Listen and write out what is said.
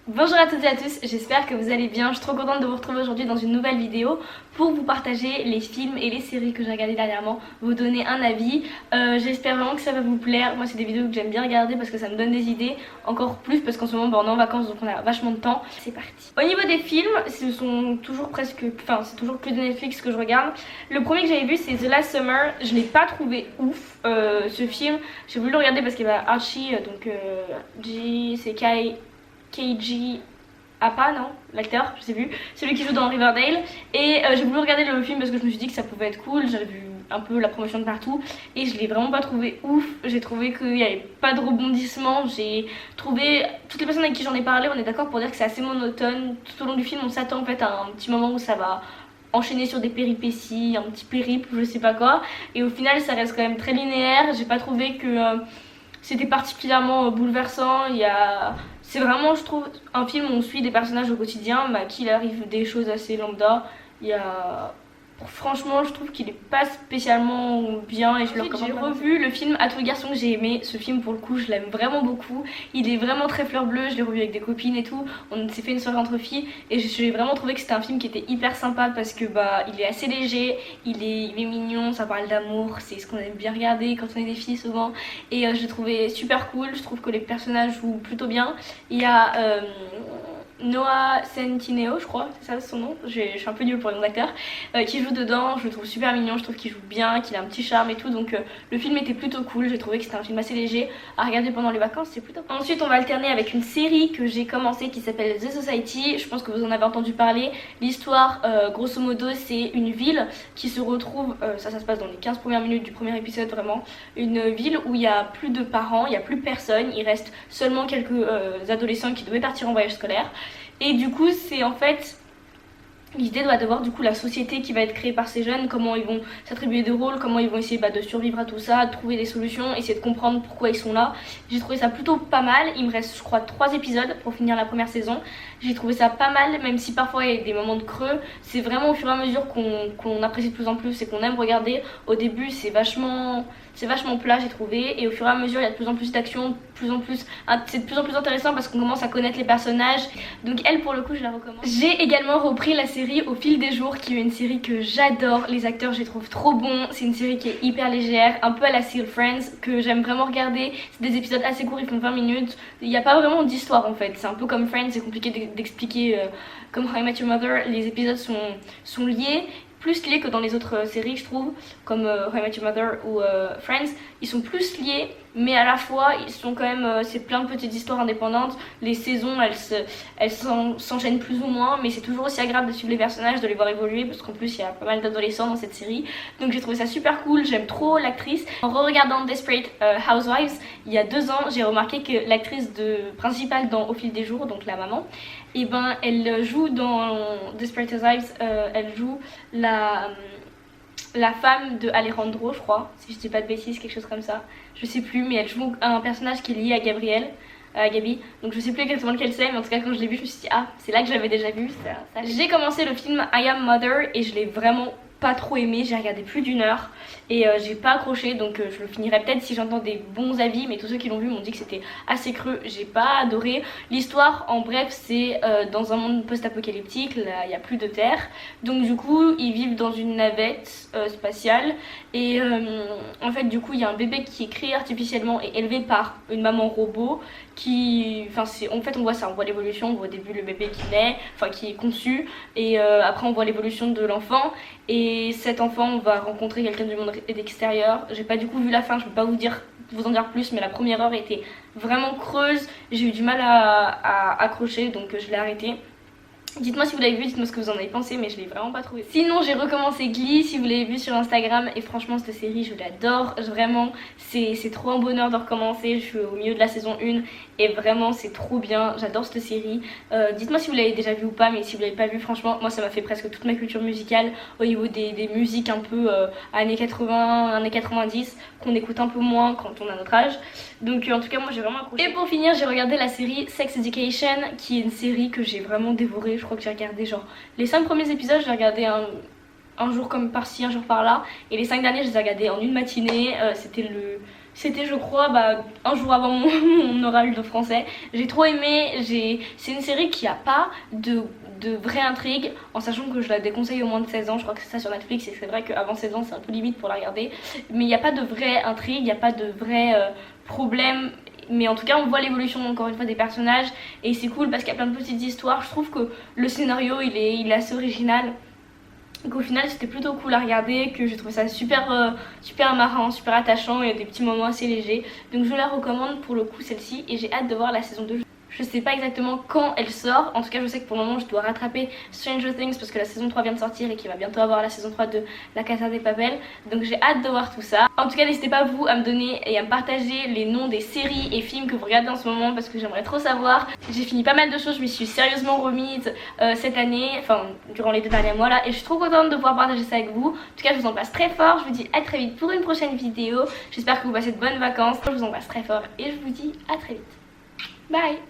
Bonjour à toutes et à tous, j'espère que vous allez bien. Je suis trop contente de vous retrouver aujourd'hui dans une nouvelle vidéo pour vous partager les films et les séries que j'ai regardées dernièrement, vous donner un avis. J'espère vraiment que ça va vous plaire. Moi c'est des vidéos que j'aime bien regarder parce que ça me donne des idées, encore plus parce qu'en ce moment on est en vacances donc on a vachement de temps. C'est parti. Au niveau des films, ce sont toujours c'est toujours que de Netflix que je regarde. Le premier que j'avais vu c'est The Last Summer, je l'ai pas trouvé ouf ce film. J'ai voulu le regarder parce qu'il y avait Archie, donc c'est KG Appa, non, l'acteur, je sais plus, celui qui joue dans Riverdale. Et j'ai voulu regarder le film parce que je me suis dit que ça pouvait être cool. J'avais vu un peu la promotion de partout et je l'ai vraiment pas trouvé ouf. J'ai trouvé qu'il n'y avait pas de rebondissement. J'ai trouvé, toutes les personnes avec qui j'en ai parlé, on est d'accord pour dire que c'est assez monotone. Tout au long du film, on s'attend en fait à un petit moment où ça va enchaîner sur des péripéties, un petit périple, je sais pas quoi. Et au final, ça reste quand même très linéaire. J'ai pas trouvé que c'était particulièrement bouleversant. C'est vraiment, je trouve, un film où on suit des personnages au quotidien, mais à qui il arrive des choses assez lambda. Franchement, je trouve qu'il est pas spécialement bien et je le recommande. J'ai revu le film À tous les garçons que j'ai aimé. Ce film, pour le coup, je l'aime vraiment beaucoup. Il est vraiment très fleur bleue. Je l'ai revu avec des copines et tout. On s'est fait une soirée entre filles et j'ai vraiment trouvé que c'était un film qui était hyper sympa parce que il est assez léger, il est mignon, ça parle d'amour, c'est ce qu'on aime bien regarder quand on est des filles souvent. Et je l'ai trouvé super cool. Je trouve que les personnages jouent plutôt bien. Il y a Noah Centineo, je crois, c'est ça son nom, je suis un peu nulle pour les noms d'acteurs, qui joue dedans. Je le trouve super mignon, je trouve qu'il joue bien, qu'il a un petit charme et tout, donc le film était plutôt cool. J'ai trouvé que c'était un film assez léger à regarder pendant les vacances, c'est plutôt cool. Ensuite on va alterner avec une série que j'ai commencé qui s'appelle The Society. Je pense que vous en avez entendu parler. L'histoire grosso modo c'est une ville qui se retrouve, ça se passe dans les 15 premières minutes du premier épisode, vraiment une ville où il n'y a plus de parents, il n'y a plus personne, il reste seulement quelques adolescents qui devaient partir en voyage scolaire. Et du coup c'est en fait l'idée doit avoir du coup la société qui va être créée par ces jeunes, comment ils vont s'attribuer des rôles, comment ils vont essayer de survivre à tout ça, de trouver des solutions, essayer de comprendre pourquoi ils sont là. J'ai trouvé ça plutôt pas mal. Il me reste je crois 3 épisodes pour finir la première saison. J'ai trouvé ça pas mal, même si parfois il y a des moments de creux. C'est vraiment au fur et à mesure qu'on apprécie de plus en plus et qu'on aime regarder. Au début c'est vachement plat j'ai trouvé, et au fur et à mesure il y a de plus en plus d'action, c'est de plus en plus intéressant parce qu'on commence à connaître les personnages. Donc elle pour le coup je la recommande. J'ai également repris la série Au fil des jours, qui est une série que j'adore. Les acteurs je les trouve trop bons, c'est une série qui est hyper légère, un peu à la style Friends, que j'aime vraiment regarder. C'est des épisodes assez courts, ils font 20 minutes, il n'y a pas vraiment d'histoire en fait, c'est un peu comme Friends, c'est compliqué d'expliquer. Comme How I Met Your Mother, les épisodes sont liés, plus liés que dans les autres séries je trouve, comme How I Met Your Mother ou Friends. Ils sont plus liés mais à la fois ils sont quand même, c'est plein de petites histoires indépendantes. Les saisons elles s'enchaînent plus ou moins, mais c'est toujours aussi agréable de suivre les personnages, de les voir évoluer, parce qu'en plus il y a pas mal d'adolescents dans cette série. Donc j'ai trouvé ça super cool, j'aime trop l'actrice. En re-regardant Desperate Housewives il y a 2 ans, j'ai remarqué que l'actrice principale dans Au fil des jours, donc la maman, et elle joue dans Desperate Housewives, elle joue la femme de Alejandro, je crois, si je dis pas de bêtises, quelque chose comme ça, je sais plus, mais elle joue un personnage qui est lié à Gabi, donc je sais plus exactement lequel c'est, mais en tout cas quand je l'ai vu je me suis dit ah, c'est là que j'avais déjà vu ça. J'ai commencé le film I Am Mother et je l'ai vraiment pas trop aimé, j'ai regardé plus d'1 heure et j'ai pas accroché, donc je le finirai peut-être si j'entends des bons avis, mais tous ceux qui l'ont vu m'ont dit que c'était assez creux, j'ai pas adoré. L'histoire en bref c'est dans un monde post-apocalyptique, là il y a plus de terre, donc du coup ils vivent dans une navette spatiale et en fait du coup il y a un bébé qui est créé artificiellement et élevé par une maman robot en fait on voit ça, on voit l'évolution, on voit au début le bébé qui naît, qui est conçu, et après on voit l'évolution de l'enfant, et cet enfant va rencontrer quelqu'un du monde extérieur. J'ai pas du coup vu la fin, je peux pas vous en dire plus, mais la première heure était vraiment creuse, j'ai eu du mal à accrocher, donc je l'ai arrêté. Dites-moi si vous l'avez vu, dites-moi ce que vous en avez pensé, mais je l'ai vraiment pas trouvé. Sinon j'ai recommencé Glee, si vous l'avez vu sur Instagram, et franchement cette série je l'adore, vraiment c'est trop un bonheur de recommencer. Je suis au milieu de la saison 1 et vraiment c'est trop bien, j'adore cette série. Dites-moi si vous l'avez déjà vu ou pas, mais si vous l'avez pas vu, franchement moi ça m'a fait presque toute ma culture musicale au niveau des musiques un peu années 80, années 90, qu'on écoute un peu moins quand on a notre âge. Donc en tout cas moi j'ai vraiment accroché. Et pour finir j'ai regardé la série Sex Education, qui est une série que j'ai vraiment dévorée. Je crois que j'ai regardé genre les 5 premiers épisodes, j'ai regardé un jour comme par-ci, un jour par-là, et les 5 derniers je les ai regardés en une matinée. C'était C'était je crois un jour avant mon oral de français. J'ai trop aimé, c'est une série qui a pas de vraie intrigue, en sachant que je la déconseille au moins de 16 ans, je crois que c'est ça sur Netflix et c'est vrai qu'avant 16 ans c'est un peu limite pour la regarder. Mais il n'y a pas de vraie intrigue, il n'y a pas de vrai problème. Mais en tout cas on voit l'évolution encore une fois des personnages et c'est cool parce qu'il y a plein de petites histoires. Je trouve que le scénario il est assez original. Donc au final c'était plutôt cool à regarder, que j'ai trouvé ça super marrant, super attachant, il y a des petits moments assez légers. Donc je la recommande pour le coup celle-ci et j'ai hâte de voir la saison 2. Je sais pas exactement quand elle sort, en tout cas je sais que pour le moment je dois rattraper Stranger Things parce que la saison 3 vient de sortir et qu'il va bientôt avoir la saison 3 de La Casa de Papel. Donc j'ai hâte de voir tout ça. En tout cas n'hésitez pas vous à me donner et à me partager les noms des séries et films que vous regardez en ce moment parce que j'aimerais trop savoir. J'ai fini pas mal de choses, je m'y suis sérieusement remise cette année, enfin durant les 2 derniers mois là, et je suis trop contente de pouvoir partager ça avec vous. En tout cas je vous embrasse très fort, je vous dis à très vite pour une prochaine vidéo. J'espère que vous passez de bonnes vacances, je vous embrasse très fort et je vous dis à très vite. Bye.